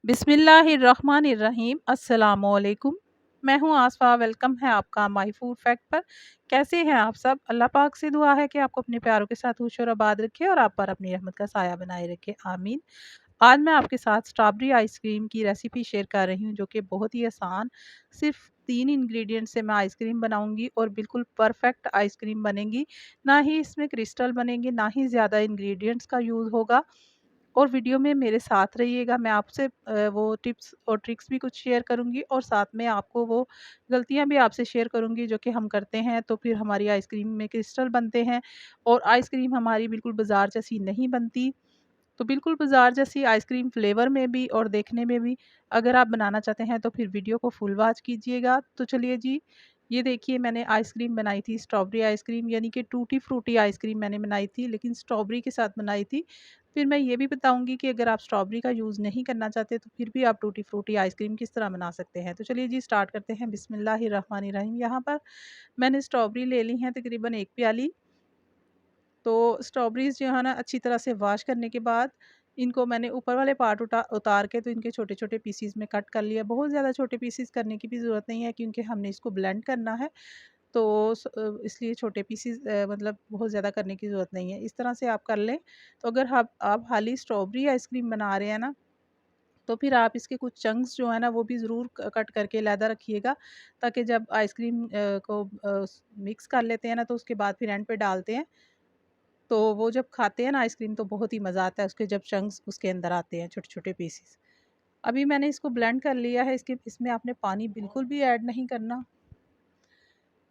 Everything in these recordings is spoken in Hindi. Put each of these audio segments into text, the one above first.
बिस्मिल्लाहिर्रहमानिर्रहीम अस्सलामुअलैकुम। मैं हूँ आसफ़ा, वेलकम है आपका माय फूड फैक्ट पर। कैसे हैं आप सब? अल्लाह पाक से दुआ है कि आपको अपने प्यारों के साथ खुश और आबाद रखे और आप पर अपनी रहमत का साया बनाए रखे, आमीन। आज मैं आपके साथ स्ट्रॉबेरी आइसक्रीम की रेसिपी शेयर कर रही हूँ, जो कि बहुत ही आसान, सिर्फ 3 इंग्रेडिएंट से मैं आइसक्रीम बनाऊँगी और बिल्कुल परफेक्ट आइसक्रीम बनेगी। ना ही इसमें क्रिस्टल बनेंगे, ना ही ज़्यादा इंग्रेडिएंट्स का यूज़ होगा। और वीडियो में मेरे साथ रहिएगा। मैं आपसे वो टिप्स और ट्रिक्स भी कुछ शेयर करूँगी और साथ में आपको वो गलतियाँ भी आपसे शेयर करूँगी जो कि हम करते हैं, तो फिर हमारी आइसक्रीम में क्रिस्टल बनते हैं और आइसक्रीम हमारी बिल्कुल बाज़ार जैसी नहीं बनती। तो बिल्कुल बाज़ार जैसी आइसक्रीम फ्लेवर में भी और देखने में भी अगर आप बनाना चाहते हैं तो फिर वीडियो को फुल वॉच कीजिएगा। तो चलिए जी, ये देखिए मैंने आइसक्रीम बनाई थी, स्ट्रॉबेरी आइसक्रीम यानी कि टूटी फ्रूटी आइसक्रीम मैंने बनाई थी, लेकिन स्ट्रॉबेरी के साथ बनाई थी। फिर मैं ये भी बताऊँगी कि अगर आप स्ट्रॉबेरी का यूज़ नहीं करना चाहते तो फिर भी आप टूटी फ्रूटी आइसक्रीम किस तरह बना सकते हैं। तो चलिए जी, स्टार्ट करते हैं। बिस्मिल्लाहिर्रहमानिर्रहीम। यहाँ पर मैंने स्ट्रॉबेरी ले ली हैं तकरीबन 1 प्याली। तो स्ट्रॉबेरीज़ जो है ना, अच्छी तरह से वॉश करने के बाद इनको मैंने ऊपर वाले पार्ट उतार के तो इनके छोटे-छोटे पीसेज़ में कट कर लिया। बहुत ज़्यादा छोटे पीसेज़ करने की भी ज़रूरत नहीं है, क्योंकि हमने इसको ब्लेंड करना है। तो इसलिए छोटे पीसेज़ मतलब बहुत ज़्यादा करने की ज़रूरत नहीं है। इस तरह से आप कर लें। तो अगर आप खाली स्ट्रॉबेरी आइसक्रीम बना रहे हैं ना, तो फिर आप इसके कुछ चंक्स जो है ना वो भी ज़रूर कट करके अलहदा रखिएगा, ताकि जब आइसक्रीम को मिक्स कर लेते हैं ना, तो उसके बाद फिर एंड पे डालते हैं, तो वो जब खाते हैं ना आइसक्रीम तो बहुत ही मज़ा आता है उसके, जब चंक्स उसके अंदर आते हैं छोटे-छोटे पीसेस। अभी मैंने इसको ब्लेंड कर लिया है। इसमें आपने पानी बिल्कुल भी ऐड नहीं करना।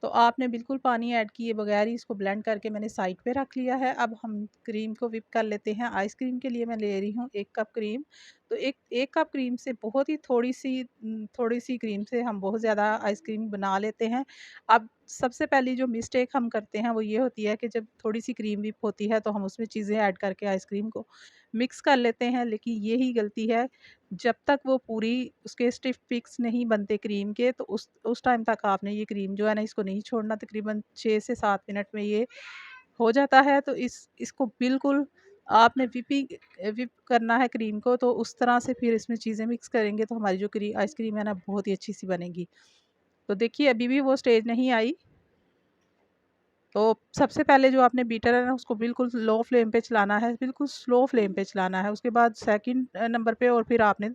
तो आपने बिल्कुल पानी ऐड किए बगैर ही इसको ब्लेंड करके मैंने साइड पे रख लिया है। अब हम क्रीम को व्हिप कर लेते हैं। आइसक्रीम के लिए मैं ले रही हूँ 1 कप क्रीम। तो एक कप क्रीम से बहुत ही थोड़ी-सी क्रीम से हम बहुत ज़्यादा आइसक्रीम बना लेते हैं। अब सबसे पहली जो मिस्टेक हम करते हैं वो ये होती है कि जब थोड़ी-सी क्रीम व्हिप होती है तो हम उसमें चीज़ें ऐड करके आइसक्रीम को मिक्स कर लेते हैं। लेकिन यही गलती है, जब तक वो पूरी उसके स्टिफ पिक्स नहीं बनते क्रीम के, तो उस टाइम तक आपने ये क्रीम जो है ना इसको नहीं छोड़ना। तकरीबन 6 से 7 मिनट में ये हो जाता है। तो इसको बिल्कुल आपने विप करना है क्रीम को, तो उस तरह से फिर इसमें चीज़ें मिक्स करेंगे तो हमारी जो आइसक्रीम है ना बहुत ही अच्छी सी बनेगी। तो देखिए अभी भी वो स्टेज नहीं आई। तो सबसे पहले जो आपने बीटर है ना उसको बिल्कुल लो फ्लेम पे चलाना है, बिल्कुल स्लो फ्लेम पे चलाना है। उसके बाद सेकंड नंबर पे और फिर आपने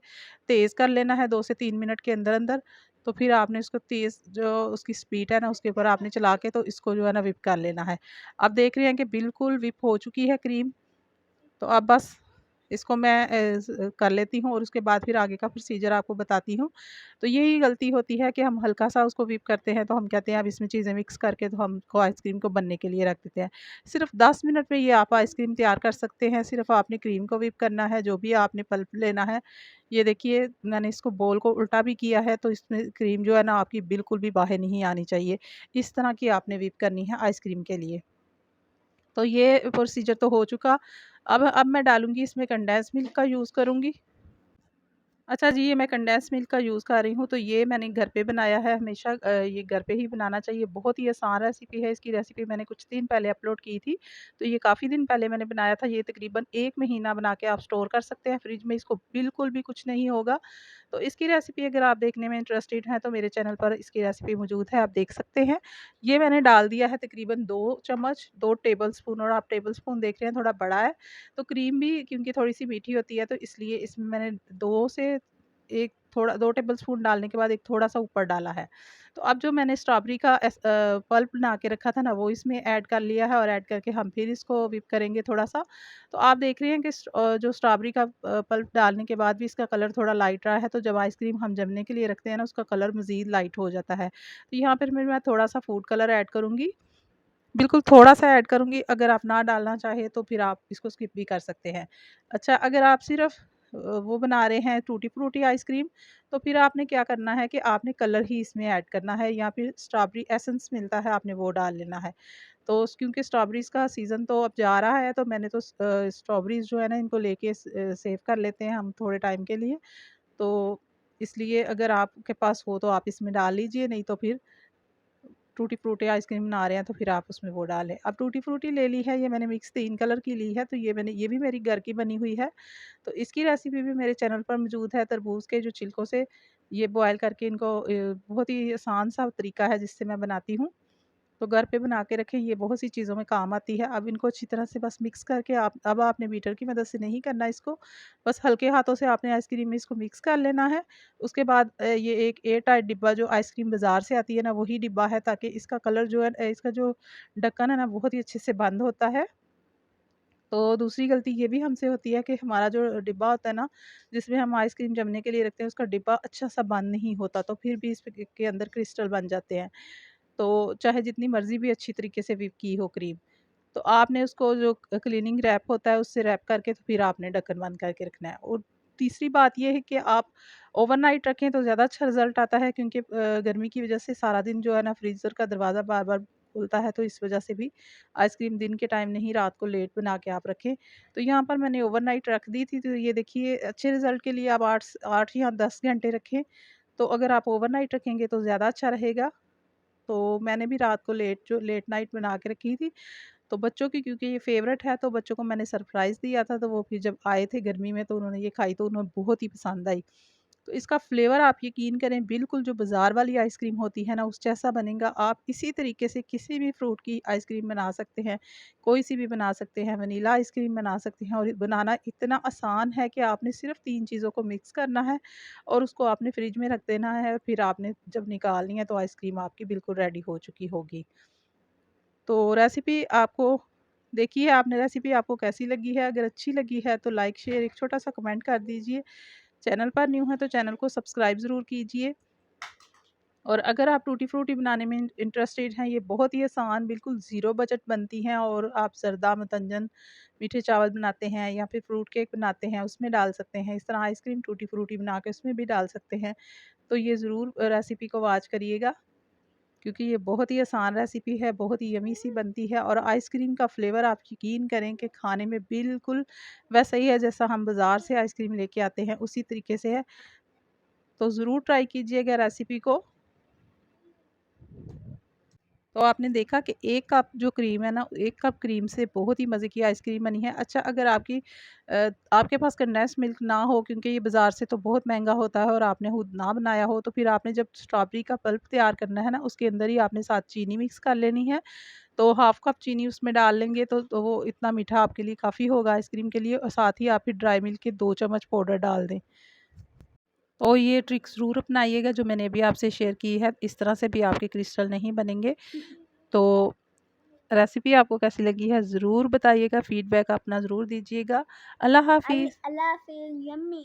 तेज़ कर लेना है 2 से 3 मिनट के अंदर-अंदर। तो फिर आपने उसको तेज़ जो उसकी स्पीड है ना उसके ऊपर आपने चला के तो इसको जो है ना व्हिप कर लेना है। अब देख रहे हैं कि बिल्कुल व्हिप हो चुकी है क्रीम। तो अब बस इसको मैं कर लेती हूँ और उसके बाद फिर आगे का प्रोसीजर आपको बताती हूँ। तो यही गलती होती है कि हम हल्का-सा उसको व्हिप करते हैं, तो हम कहते हैं अब इसमें चीज़ें मिक्स करके तो हमको आइसक्रीम को बनने के लिए रख देते हैं। सिर्फ़ 10 मिनट में ये आप आइसक्रीम तैयार कर सकते हैं। सिर्फ़ आपने क्रीम को व्हिप करना है, जो भी आपने पल्प लेना है। ये देखिए मैंने इसको बोल को उल्टा भी किया है, तो इसमें क्रीम जो है ना आपकी बिल्कुल भी बाहर नहीं आनी चाहिए। इस तरह की आपने व्हिप करनी है आइसक्रीम के लिए। तो ये प्रोसीजर तो हो चुका। अब मैं डालूँगी इसमें कंडेंस मिल्क का यूज़ करूँगी। अच्छा जी, ये मैं कंडेंस मिल्क का यूज़ कर रही हूँ, तो ये मैंने घर पे बनाया है। हमेशा ये घर पे ही बनाना चाहिए। बहुत ही आसान रेसिपी है। इसकी रेसिपी मैंने कुछ दिन पहले अपलोड की थी, तो ये काफ़ी दिन पहले मैंने बनाया था। ये तकरीबन 1 महीना बना के आप स्टोर कर सकते हैं फ्रिज में, इसको बिल्कुल भी कुछ नहीं होगा। तो इसकी रेसिपी अगर आप देखने में इंटरेस्टेड हैं, तो मेरे चैनल पर इसकी रेसिपी मौजूद है, आप देख सकते हैं। ये मैंने डाल दिया है तकरीबन 2 चम्मच, 2 टेबलस्पून, और आप टेबलस्पून देख रहे हैं थोड़ा बड़ा है। तो क्रीम भी क्योंकि थोड़ी-सी मीठी होती है, तो इसलिए इसमें मैंने 2 से 1 थोड़ा 2 टेबलस्पून डालने के बाद एक थोड़ा-सा ऊपर डाला है। तो अब जो मैंने स्ट्रॉबेरी का पल्प बना के रखा था ना, वो इसमें ऐड कर लिया है और ऐड करके हम फिर इसको व्हिप करेंगे थोड़ा-सा। तो आप देख रहे हैं कि जो स्ट्रॉबेरी का पल्प डालने के बाद भी इसका कलर थोड़ा लाइट रहा है, तो जब आइसक्रीम हम जमने के लिए रखते हैं ना, उसका कलर मज़ीद लाइट हो जाता है। तो यहाँ पर मैं थोड़ा-सा फूड कलर ऐड करूँगी। बिल्कुल थोड़ा-सा ऐड करूँगी, अगर आप ना डालना चाहें तो फिर आप इसको स्किप भी कर सकते हैं। अच्छा, अगर आप सिर्फ़ वो बना रहे हैं टूटी फ्रूटी आइसक्रीम, तो फिर आपने क्या करना है कि आपने कलर ही इसमें ऐड करना है, या फिर स्ट्रॉबेरी एसेंस मिलता है, आपने वो डाल लेना है। तो क्योंकि स्ट्रॉबेरीज़ का सीज़न तो अब जा रहा है, तो मैंने तो स्ट्रॉबेरीज़ जो है ना इनको लेके सेव कर लेते हैं हम थोड़े टाइम के लिए। तो इसलिए अगर आपके पास हो तो आप इसमें डाल लीजिए, नहीं तो फिर टूटी फ्रूटी आइसक्रीम बना रहे हैं तो फिर आप उसमें वो डालें। अब टूटी फ्रूटी ले ली है, ये मैंने मिक्स 3 कलर की ली है, तो ये भी मेरी घर की बनी हुई है। तो इसकी रेसिपी भी मेरे चैनल पर मौजूद है। तरबूज़ के जो छिलकों से ये बॉयल करके इनको बहुत ही आसान सा तरीका है जिससे मैं बनाती हूँ। तो घर पे बना के रखें, ये बहुत सी चीज़ों में काम आती है। अब इनको अच्छी तरह से बस मिक्स करके अब आपने बीटर की मदद से नहीं करना इसको, बस हल्के हाथों से आपने आइसक्रीम में इसको मिक्स कर लेना है। उसके बाद ये एक एयर टाइट डिब्बा जो आइसक्रीम बाज़ार से आती है ना, वही डिब्बा है, ताकि इसका कलर जो है इसका जो ढक्कन है ना, बहुत ही अच्छे से बंद होता है। तो दूसरी गलती ये भी हमसे होती है कि हमारा जो डिब्बा होता है ना, जिसमें हम आइसक्रीम जमने के लिए रखते हैं, उसका डिब्बा अच्छा सा बंद नहीं होता, तो फिर भी के अंदर क्रिस्टल बन जाते हैं। तो चाहे जितनी मर्ज़ी भी अच्छी तरीके से व्हिप की हो क्रीम, तो आपने उसको जो क्लीनिंग रैप होता है उससे रैप करके तो फिर आपने ढक्कन बंद करके रखना है। और तीसरी बात ये है कि आप ओवरनाइट रखें तो ज़्यादा अच्छा रिज़ल्ट आता है, क्योंकि गर्मी की वज़ह से सारा दिन जो है ना फ्रीज़र का दरवाज़ा बार-बार खुलता है, तो इस वज़ह से भी आइसक्रीम दिन के टाइम नहीं, रात को लेट बना के आप रखें। तो यहाँ पर मैंने ओवरनाइट रख दी थी, तो ये देखिए अच्छे रिज़ल्ट के लिए आप 8 या 10 घंटे रखें। तो अगर आप ओवरनाइट रखेंगे तो ज़्यादा अच्छा रहेगा। तो मैंने भी रात को लेट नाइट बना के रखी थी। तो बच्चों की क्योंकि ये फ़ेवरेट है, तो बच्चों को मैंने सरप्राइज़ दिया था, तो वो फिर जब आए थे गर्मी में तो उन्होंने ये खाई, तो उन्हें बहुत ही पसंद आई। तो इसका फ्लेवर आप यकीन करें बिल्कुल जो बाज़ार वाली आइसक्रीम होती है ना, उस जैसा बनेगा। आप इसी तरीके से किसी भी फ्रूट की आइसक्रीम बना सकते हैं, कोई-सी भी बना सकते हैं, वनीला आइसक्रीम बना सकते हैं, और बनाना इतना आसान है कि आपने सिर्फ़ 3 चीज़ों को मिक्स करना है और उसको आपने फ्रिज में रख देना है। फिर आपने जब निकालनी है तो आइसक्रीम आपकी बिल्कुल रेडी हो चुकी होगी। तो रेसिपी आपको देखिए, आपने रेसिपी आपको कैसी लगी है? अगर अच्छी लगी है तो लाइक, शेयर, एक छोटा-सा कमेंट कर दीजिए। चैनल पर न्यू हैं तो चैनल को सब्सक्राइब ज़रूर कीजिए। और अगर आप टूटी फ्रूटी बनाने में इंटरेस्टेड हैं, ये बहुत ही आसान बिल्कुल ज़ीरो बजट बनती हैं, और आप ज़र्दा, मतंजन, मीठे चावल बनाते हैं या फिर फ्रूट केक बनाते हैं उसमें डाल सकते हैं। इस तरह आइसक्रीम टूटी फ्रूटी बना के उसमें भी डाल सकते हैं। तो ये ज़रूर रेसिपी को वॉच करिएगा, क्योंकि ये बहुत ही आसान रेसिपी है, बहुत ही यम्मी सी बनती है, और आइसक्रीम का फ्लेवर आप यकीन करें कि खाने में बिल्कुल वैसा ही है जैसा हम बाज़ार से आइसक्रीम लेके आते हैं, उसी तरीके से है। तो ज़रूर ट्राई कीजिएगा रेसिपी को। तो आपने देखा कि 1 कप जो क्रीम है ना, 1 कप क्रीम से बहुत ही मज़े की आइसक्रीम बनी है। अच्छा, अगर आपके पास कंडेंस्ड मिल्क ना हो, क्योंकि ये बाज़ार से तो बहुत महँगा होता है, और आपने खुद ना बनाया हो, तो फिर आपने जब स्ट्रॉबेरी का पल्प तैयार करना है ना, उसके अंदर ही आपने साथ चीनी मिक्स कर लेनी है। तो हाफ़ कप चीनी उसमें डाल लेंगे तो वो इतना मीठा आपके लिए काफ़ी होगा आइसक्रीम के लिए, और साथ ही आप फिर ड्राई मिल्क के 2 चम्मच पाउडर डाल दें। तो ये ट्रिक ज़रूर अपनाइएगा जो मैंने अभी आपसे शेयर की है, इस तरह से भी आपके क्रिस्टल नहीं बनेंगे। तो रेसिपी आपको कैसी लगी है ज़रूर बताइएगा, फ़ीडबैक अपना ज़रूर दीजिएगा। अल्लाह हाफ़िज़। Allah feel yummy.